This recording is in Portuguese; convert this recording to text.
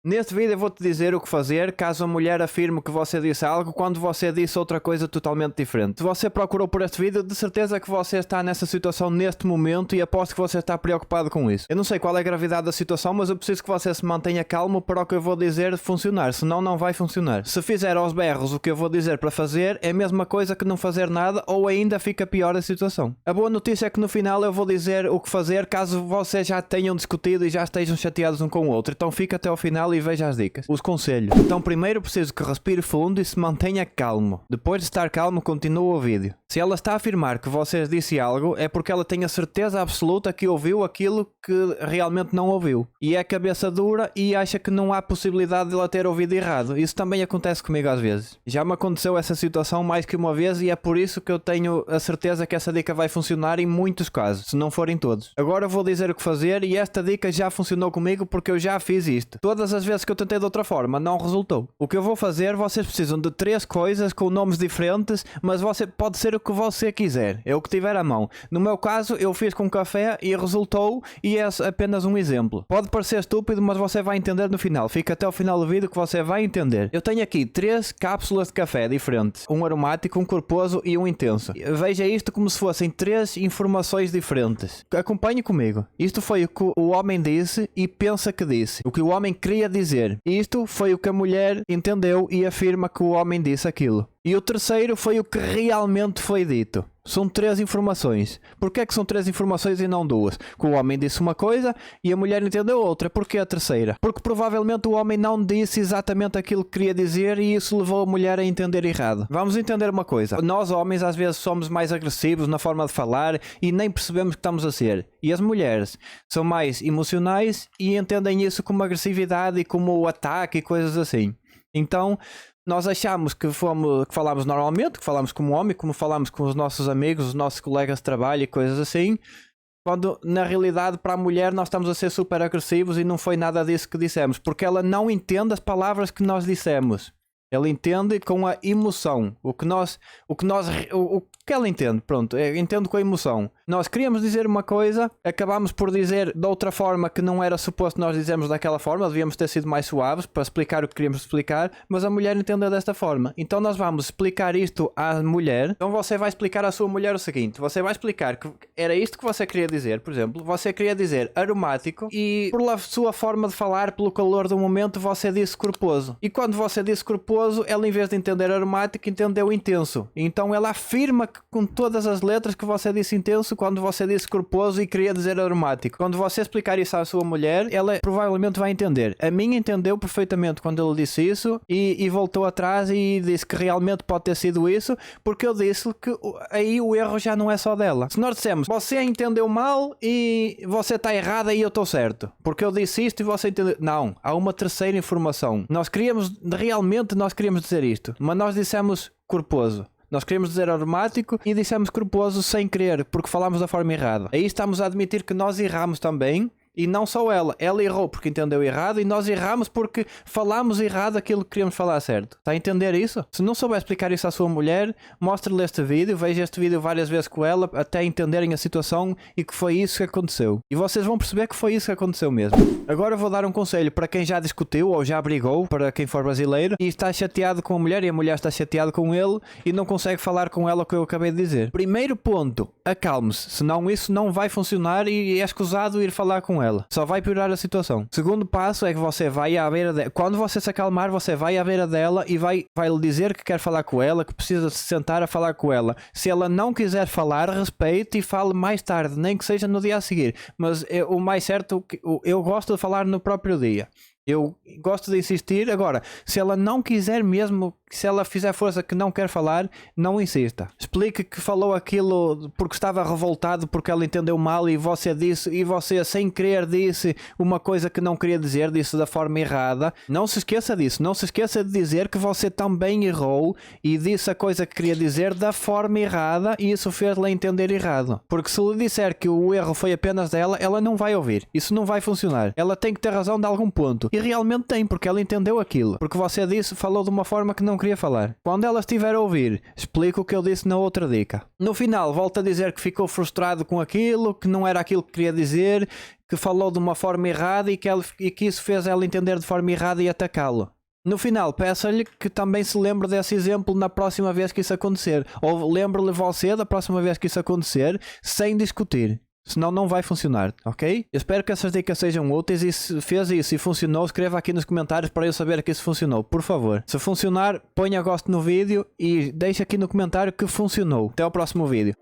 Neste vídeo eu vou-te dizer o que fazer caso a mulher afirme que você disse algo quando você disse outra coisa totalmente diferente. Se você procurou por este vídeo, de certeza que você está nessa situação neste momento e aposto que você está preocupado com isso. Eu não sei qual é a gravidade da situação, mas eu preciso que você se mantenha calmo para o que eu vou dizer funcionar, senão não vai funcionar. Se fizer aos berros o que eu vou dizer para fazer, é a mesma coisa que não fazer nada ou ainda fica pior a situação. A boa notícia é que no final eu vou dizer o que fazer caso vocês já tenham discutido e já estejam chateados um com o outro. Então fica até ao final e veja as dicas. Os conselhos. Então primeiro preciso que respire fundo e se mantenha calmo. Depois de estar calmo, continua o vídeo. Se ela está a afirmar que você disse algo, é porque ela tem a certeza absoluta que ouviu aquilo que realmente não ouviu. E é cabeça dura e acha que não há possibilidade de ela ter ouvido errado. Isso também acontece comigo às vezes. Já me aconteceu essa situação mais que uma vez e é por isso que eu tenho a certeza que essa dica vai funcionar em muitos casos, se não forem todos. Agora vou dizer o que fazer e esta dica já funcionou comigo porque eu já fiz isto. Todas as vezes que eu tentei de outra forma, não resultou. O que eu vou fazer, vocês precisam de 3 coisas com nomes diferentes, mas você pode ser o que você quiser. É o que tiver à mão. No meu caso, eu fiz com café e resultou e é apenas um exemplo. Pode parecer estúpido, mas você vai entender no final. Fica até o final do vídeo que você vai entender. Eu tenho aqui 3 cápsulas de café diferentes. Um aromático, um corposo e um intenso. Veja isto como se fossem 3 informações diferentes. Acompanhe comigo. Isto foi o que o homem disse e pensa que disse. O que o homem queria dizer. Isto foi o que a mulher entendeu e afirma que o homem disse aquilo. E o terceiro foi o que realmente foi dito. São 3 informações. Porquê é que são 3 informações e não 2? Que o homem disse uma coisa e a mulher entendeu outra. Porquê a terceira? Porque provavelmente o homem não disse exatamente aquilo que queria dizer e isso levou a mulher a entender errado. Vamos entender uma coisa. Nós homens às vezes somos mais agressivos na forma de falar e nem percebemos que estamos a ser. E as mulheres são mais emocionais e entendem isso como agressividade e como ataque e coisas assim. Então nós achamos que falamos normalmente, que falamos como homem, como falamos com os nossos amigos, os nossos colegas de trabalho e coisas assim, quando na realidade para a mulher nós estamos a ser super agressivos e não foi nada disso que dissemos, porque ela não entende as palavras que nós dissemos. Ela entende com a emoção. O que ela entende, pronto, entende com a emoção. Nós queríamos dizer uma coisa, acabámos por dizer de outra forma que não era suposto nós dizermos daquela forma, devíamos ter sido mais suaves para explicar o que queríamos explicar, mas a mulher entendeu desta forma. Então nós vamos explicar isto à mulher. Então você vai explicar à sua mulher o seguinte, você vai explicar que era isto que você queria dizer, por exemplo, você queria dizer aromático e pela sua forma de falar, pelo calor do momento, você disse corposo. E quando você disse corposo, ela em vez de entender aromático, entendeu intenso. Então ela afirma que com todas as letras que você disse intenso quando você disse corposo e queria dizer aromático. Quando você explicar isso à sua mulher, ela provavelmente vai entender. A minha entendeu perfeitamente quando ele disse isso e voltou atrás e disse que realmente pode ter sido isso, porque eu disse que aí o erro já não é só dela. Se nós dissemos, você entendeu mal e você está errada e eu estou certo, porque eu disse isto e você entendeu. Não, há uma terceira informação. Nós queríamos dizer isto, mas nós dissemos corposo. Nós queríamos dizer aromático e dissemos corposo sem querer, porque falámos da forma errada. Aí estamos a admitir que nós erramos também. E não só ela errou porque entendeu errado e nós erramos porque falámos errado aquilo que queríamos falar certo. Está a entender isso? Se não souber explicar isso à sua mulher, mostre-lhe este vídeo, veja este vídeo várias vezes com ela até entenderem a situação e que foi isso que aconteceu. E vocês vão perceber que foi isso que aconteceu mesmo. Agora vou dar um conselho para quem já discutiu ou já brigou, para quem for brasileiro, e está chateado com a mulher e a mulher está chateada com ele e não consegue falar com ela o que eu acabei de dizer. Primeiro ponto, acalme-se, senão isso não vai funcionar e é escusado ir falar com ela. Só vai piorar a situação. Segundo passo é que você vai à beira dela. Quando você se acalmar, você vai à beira dela e vai lhe dizer que quer falar com ela, que precisa se sentar a falar com ela. Se ela não quiser falar, respeite e fale mais tarde, nem que seja no dia a seguir. Mas o mais certo, eu gosto de falar no próprio dia. Eu gosto de insistir. Agora, se ela não quiser mesmo, se ela fizer força que não quer falar, não insista. Explique que falou aquilo porque estava revoltado, porque ela entendeu mal e você disse, e você sem querer disse uma coisa que não queria dizer, disse da forma errada. Não se esqueça disso. Não se esqueça de dizer que você também errou e disse a coisa que queria dizer da forma errada e isso fez-la entender errado. Porque se lhe disser que o erro foi apenas dela, ela não vai ouvir. Isso não vai funcionar. Ela tem que ter razão de algum ponto. E realmente tem, porque ela entendeu aquilo. Porque você disse, falou de uma forma que não queria falar. Quando ela estiver a ouvir, explica o que eu disse na outra dica. No final, volta a dizer que ficou frustrado com aquilo, que não era aquilo que queria dizer, que falou de uma forma errada e que isso fez ela entender de forma errada e atacá-lo. No final, peça-lhe que também se lembre desse exemplo na próxima vez que isso acontecer. Ou lembre-lhe você da próxima vez que isso acontecer, sem discutir. Senão não vai funcionar, ok? Eu espero que essas dicas sejam úteis e se fez isso e funcionou, escreva aqui nos comentários para eu saber que isso funcionou, por favor. Se funcionar, ponha gosto no vídeo e deixe aqui no comentário que funcionou. Até ao próximo vídeo.